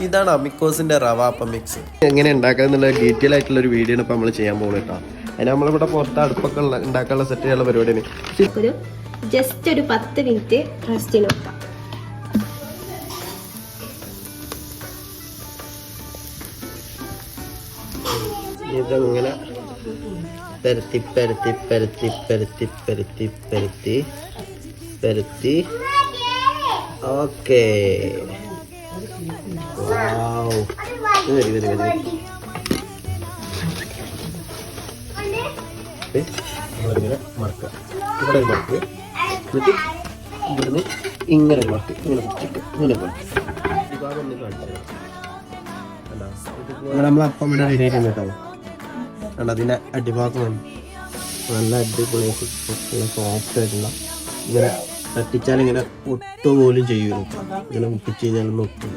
ഇതാണ് അമിക്കോസിന്റെ റവ അപ്പം മിക്സ്. എങ്ങനെ ഉണ്ടാക്കാന്നുള്ള ഡീറ്റെയിൽ ആയിട്ടുള്ള ഒരു വീഡിയോ ആണ് ഇപ്പൊ നമ്മൾ ചെയ്യാൻ പോകുന്നത് കേട്ടോ. അതിന് നമ്മളിവിടെ പുറത്ത് അടുപ്പൊക്കെ ഉണ്ടാക്കാനുള്ള സെറ്റ് ചെയ്യാനുള്ള പരിപാടിയാണ്. ജസ്റ്റ് ഒരു 10 മിനിറ്റ് റെസ്റ്റിന് വെക്കാം. ഇതങ്ങനെ പരത്തി പരത്തി പരത്തി പരത്തി പരത്തി പരത്തി പരത്തി. ഓക്കേ, വരി വരി വരി. നമ്മളിങ്ങനെ മറക്കുക, ഇവിടെ മറക്കുക, എന്നിട്ട് ഇവിടുന്ന് ഇങ്ങനെ മറക്കുക, ഇങ്ങനെ പിടിച്ചിട്ട് ഇങ്ങനെ മറക്കുക. ഈ ഭാഗം ഒന്ന് കാണിച്ചു നമ്മളപ്പം ഇവിടെ റെഡിയായിട്ട് കേട്ടോ. കാരണം അതിൻ്റെ അടിഭാഗം നല്ല അടിപൊളിയായിട്ട് സോഫ്റ്റ് ആയിട്ടുള്ള, ഇങ്ങനെ തട്ടിച്ചാൽ ഇങ്ങനെ ഒട്ടുപോലും ചെയ്യൂല, ഇങ്ങനെ മുട്ടിച്ച് കഴിഞ്ഞാൽ ഒട്ടും